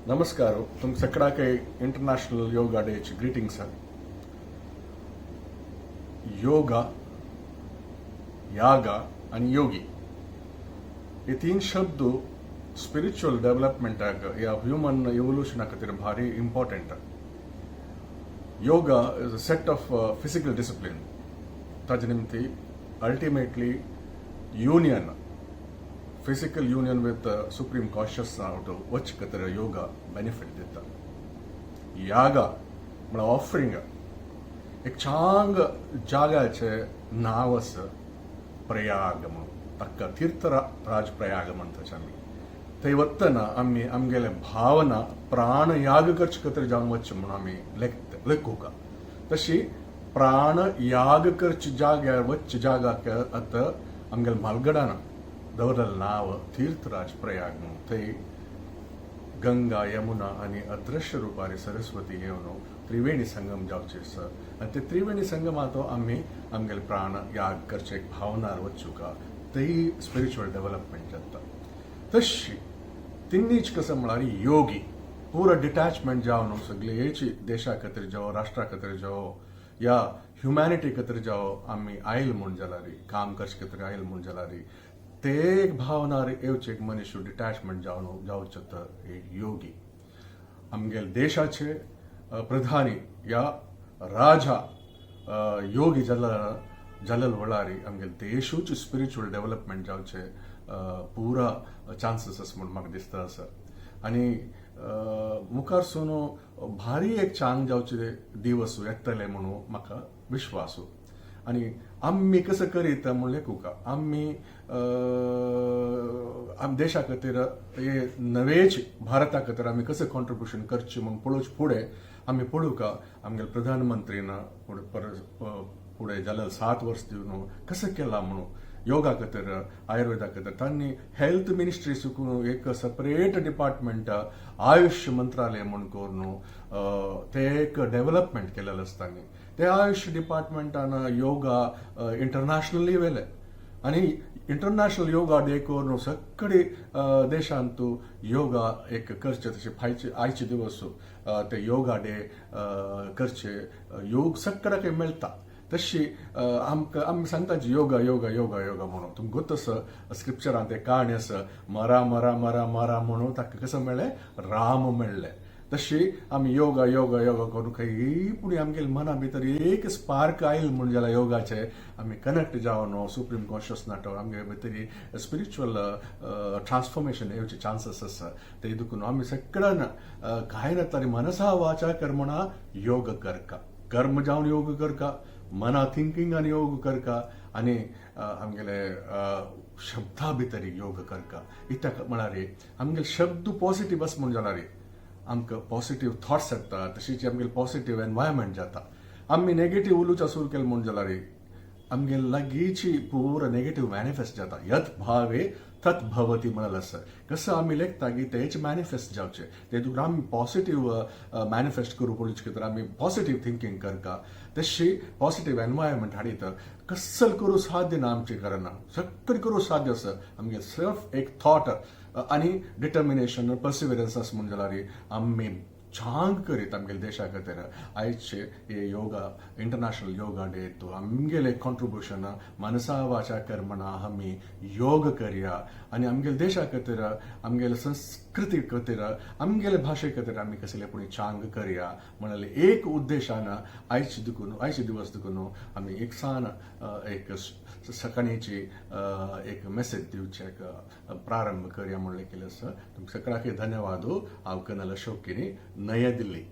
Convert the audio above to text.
नमस्कार तुम सगळ्यांके इंटरनॅशनल योगा डेची ग्रीटिंग्स. योगा, यागा आणि योगी हे तीन शब्द स्पिरिच्युअल डेव्हलपमेंटाक या ह्यूमन इवोल्यूशना खातीर भारी important. Yoga is a set of physical discipline. ताजे निमती ultimately union, physical union with the supreme consciousness out of which katara yoga benefit ditta. Yaga मला ऑफरिंग एक चांग जागाचे नाव असं प्रयाग म्हणून तक्का तीर्थराज प्रयाग म्हणतात आम्ही. ते वत्तना आम्ही आमगेले भावना प्राण याग करच कतर जाऊन वच्च म्हणून आम्ही लेखू का. तशी प्राण याग करच जाग्यार वच्च जागा आता आमगेल मालगडाना दवरल नाव तीर्थराज प्रयाग म्हणून. ते गंगा, यमुना आणि अदृश्य रूपारी सरस्वती येवन त्रिवेणी संगम जावचे सर. आणि ते त्रिवेणी संगमात आम्ही आमगेल प्राण याग करचे एक भावनार वचू का. तेही स्पिरिच्युअल डेव्हलपमेंट जाता. तशी तिन्नीच कसं म्हळार योगी पुरा डिटॅचमेंट जावन सगळे हेची देशा खातीर जावं, राष्ट्रा खातीर जावं, या ह्युमॅनिटी खातीर जावं आम्ही आयल म्हूण जाल्यारी, काम करचे खातीर आयल म्हूण जाल्यारी ते एक भावनार येवचे एक मनुष्य डिटॅचमेंट जावचे तर एक योगी. आमगेल देशाचे प्रधानी या राजा योगी जलल वळारी आमगेल देशूच स्पिरिच्युअल डेव्हलपमेंट जावचे पुरा चान्सेस आसा म्हूण म्हाका दिसता सर. आणि मुखार सोनो भारी एक चांग जावचे दिवस येतले म्हणून म्हाका विश्वास. आणि आम्ही कसं करीत म्हणले कुका आम्ही देशा खातीर हे नवेच भारता खातीर आम्ही कसं कॉन्ट्रिब्युशन करचे म्हणून पळोवचे फुडें आम्ही पळू का आमगेल प्रधानमंत्रीन फुडें जाल्यार 7 वर्स दिवन कसं केला म्हणून योगा खातीर, आयुर्वेदा खातीर तांणी हेल्थ मिनिस्ट्री सुकून एक सेपरेट डिपार्टमेंट आयुष मंत्रालय म्हणून करून ते एक डेव्हलपमेंट केलेलं असताना ते आयुष डिपार्टमेंटान योगा इंटरनॅशनली वेले. आणि इंटरनॅशनल योगा डे करून सगळे देशांत योगा एक करचे. तसे आयचे दिवस ते योगा डे करचे योग सगळ्याक मेळटा. तशी आम्ही सांगता योगा योगा योगा योगा म्हणून तुमकां गोत असं स्क्रिप्चरांत एक काणी आसा मरा मरा मरा मरा म्हणून ताका कसं मेळ्ळें, राम मेळ्ळे. तशी आम्ही योगा योगा योगा करून खंय पुढे आमगेल मना भितर एक स्पार्क आयल म्हूण जाल्यार योगाचे आम्ही कनेक्ट जावन सुप्रीम कॉन्शियसनेस आमगे भितर स्पिरिच्युअल ट्रान्सफॉर्मेशन येवचे चान्सेस आसा. ते देखून आम्ही सगळ्यांना काय ना तरी मनसा वाचा कर्मणा योग करका. कर्म जावन योग करका, मना थिंकिंगान योग करका आणि आमगेले शब्दा भितर योग करका. इतक म्हळ्यार आमगेले शब्द पॉझिटिव्ह आसा म्हूण जाल्यार आमकां पॉझिटिव्ह थॉट्स येता. तशीच आमगेले पॉझिटिव्ह एनवायरमेंट जाता. आम्ही नेगेटिव्ह उलोवचा सुरू केलें म्हूण जाल्यार आमगेले लागींची पूर नेगेटिव्ह मॅनिफेस्ट जाता. यत भावे तत भवती म्हणलं असं. कसं आम्ही लेखता की तेच मॅनिफेस्ट जावचे. ते तुका आम्ही पॉझिटिव्ह मॅनिफेस्ट करू पडचे तर आम्ही पॉझिटिव्ह थिंकिंग करका. तशी पॉझिटिव्ह एनवायरमेंट हाडी तर कसल करू साध्य ना आमचे करना सगळं करू साध्य असं. आमगे सिर्फ एक थॉट आणि डिटर्मिनेशन पर्सिवरन्स आसा म्हूण जाल्यार आम्ही छान करीत आमगेले देशा खातीर आयचे हे योगा इंटरनॅशनल योगा डे तो आमगेले कॉन्ट्रिब्युशन मनसा वाचा कर्मणा आम्ही योग करया. आणि आमगेले देशा खातीर, आमगेले संस्कृती खातीर, आमगेले भाशे खातीर आम्ही कसले पुणे चांग करया म्हणले एक उद्देशान आयचे दिवस देखून आम्ही एक सान एक सकाळीची एक मेसेज दिवचे प्रारंभ करया म्हणले केले. तुमकां सगळ्यांक धन्यवाद. हांव Col.Ashok Kini, नया दिल्ली.